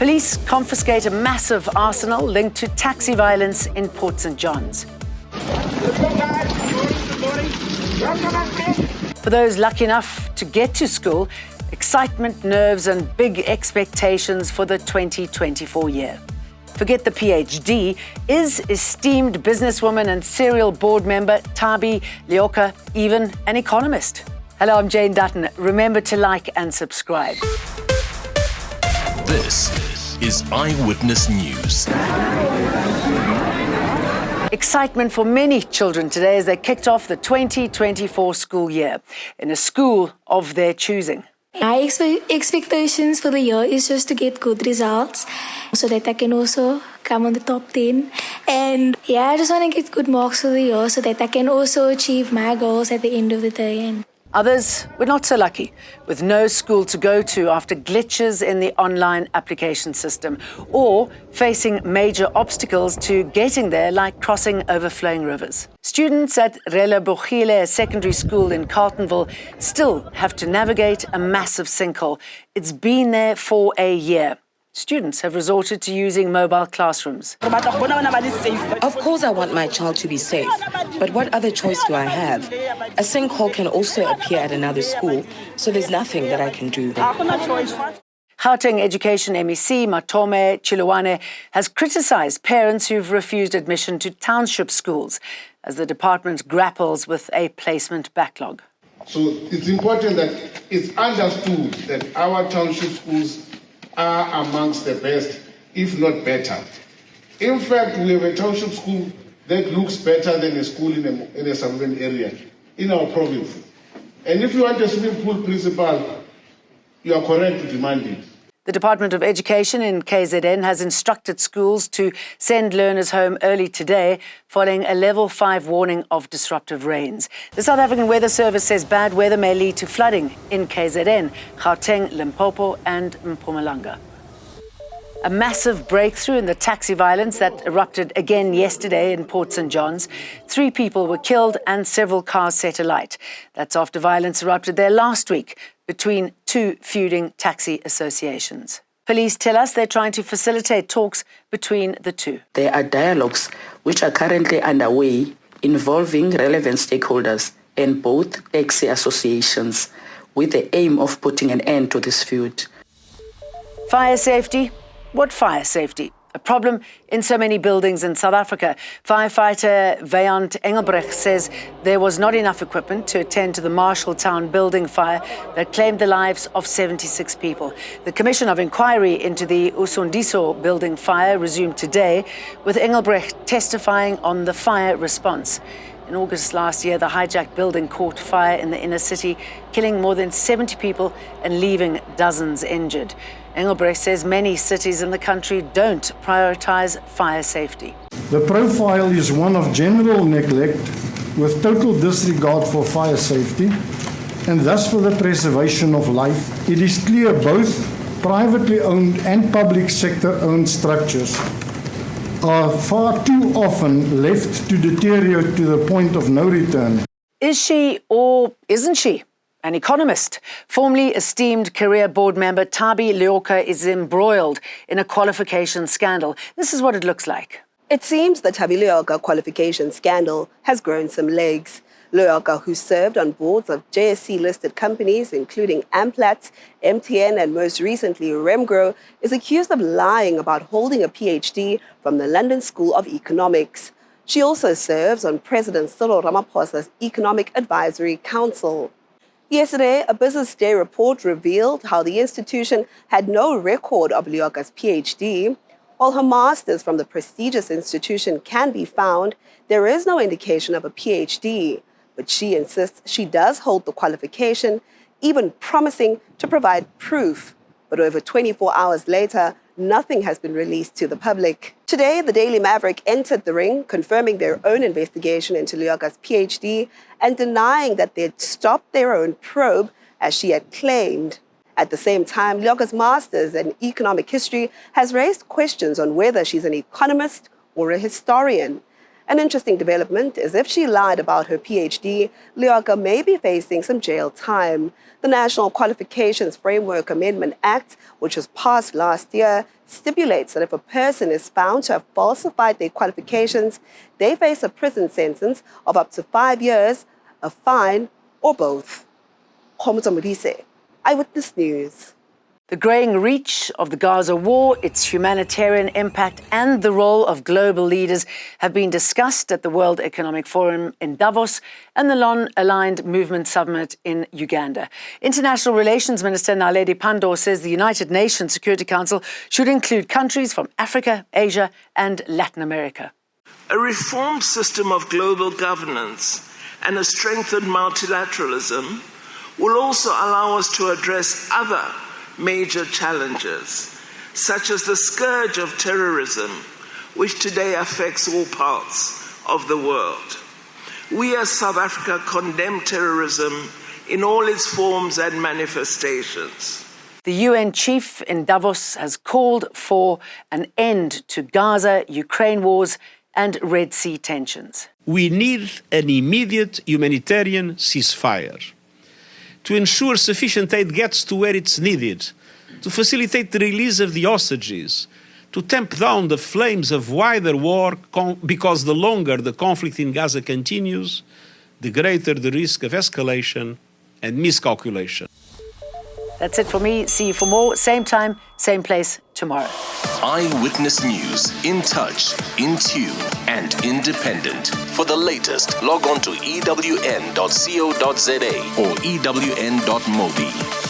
Police confiscate a massive arsenal linked to taxi violence in Port St. John's. For those lucky enough to get to school, excitement, nerves and big expectations for the 2024 year. Forget the PhD, is esteemed businesswoman and serial board member Thabi Leoka even an economist? Hello, I'm Jane Dutton. Remember to like and subscribe. This is Eyewitness News. Excitement for many children today as they kicked off the 2024 school year in a school of their choosing. My expectations for the year is just to get good results so that I can also come on the top 10. And I just want to get good marks for the year so that I can also achieve my goals at the end of the day. Others were not so lucky, with no school to go to after glitches in the online application system, or facing major obstacles to getting there, like crossing overflowing rivers. Students at Relebogile Secondary School in Carletonville still have to navigate a massive sinkhole. It's been there for a year. Students have resorted to using mobile classrooms. Of course I want my child to be safe, but what other choice do I have? A sinkhole can also appear at another school, so there's nothing that I can do. Gauteng Education MEC Matome Chiluane has criticised parents who've refused admission to township schools as the department grapples with a placement backlog. So it's important that it's understood that our township schools are amongst the best, if not better. In fact, we have a township school that looks better than a school in a suburban area in our province. And if you want a swimming pool principal, you are correct to demand it. The Department of Education in KZN has instructed schools to send learners home early today following a level 5 warning of disruptive rains. The South African Weather Service says bad weather may lead to flooding in KZN, Gauteng, Limpopo and Mpumalanga. A massive breakthrough in the taxi violence that erupted again yesterday in Port St. John's. 3 people were killed and several cars set alight. That's after violence erupted there last week between 2 feuding taxi associations. Police tell us they're trying to facilitate talks between the two. There are dialogues which are currently underway involving relevant stakeholders and both taxi associations with the aim of putting an end to this feud. Fire safety? What fire safety? A problem in so many buildings in South Africa. Firefighter Veyant Engelbrecht says there was not enough equipment to attend to the Marshalltown building fire that claimed the lives of 76 people. The Commission of Inquiry into the Usondiso building fire resumed today, with Engelbrecht testifying on the fire response. In August last year, the hijacked building caught fire in the inner city, killing more than 70 people and leaving dozens injured. Engelbrecht says many cities in the country don't prioritise fire safety. The profile is one of general neglect with total disregard for fire safety and thus for the preservation of life. It is clear both privately owned and public sector owned structures are far too often left to deteriorate to the point of no return. Is she or isn't she an economist? Formerly esteemed career board member Thabi Leoka is embroiled in a qualification scandal. This is what it looks like. It seems the Thabi Leoka qualification scandal has grown some legs. Leoka, who served on boards of JSE-listed companies, including Amplats, MTN, and most recently Remgro, is accused of lying about holding a PhD from the London School of Economics. She also serves on President Cyril Ramaphosa's Economic Advisory Council. Yesterday, a Business Day report revealed how the institution had no record of Leoka's PhD. While her master's from the prestigious institution can be found, there is no indication of a PhD. But she insists she does hold the qualification, even promising to provide proof. But over 24 hours later, nothing has been released to the public. Today, the Daily Maverick entered the ring, confirming their own investigation into Leoka's PhD and denying that they'd stopped their own probe, as she had claimed. At the same time, Leoka's master's in economic history has raised questions on whether she's an economist or a historian. An interesting development is if she lied about her PhD, Leoka may be facing some jail time. The National Qualifications Framework Amendment Act, which was passed last year, stipulates that if a person is found to have falsified their qualifications, they face a prison sentence of up to 5 years, a fine, or both. Eyewitness News. The growing reach of the Gaza war, its humanitarian impact, and the role of global leaders have been discussed at the World Economic Forum in Davos and the Non-Aligned Movement Summit in Uganda. International Relations Minister Naledi Pandor says the United Nations Security Council should include countries from Africa, Asia, and Latin America. A reformed system of global governance and a strengthened multilateralism will also allow us to address other major challenges, such as the scourge of terrorism, which today affects all parts of the world. We as South Africa condemn terrorism in all its forms and manifestations. The UN chief in Davos has called for an end to Gaza, Ukraine wars, and Red Sea tensions. We need an immediate humanitarian ceasefire to ensure sufficient aid gets to where it's needed, to facilitate the release of the hostages, to tamp down the flames of wider war, because the longer the conflict in Gaza continues, the greater the risk of escalation and miscalculation. That's it for me. See you for more, same time, same place tomorrow. Eyewitness News, in touch, in tune, and independent. For the latest, log on to ewn.co.za or ewn.mobi.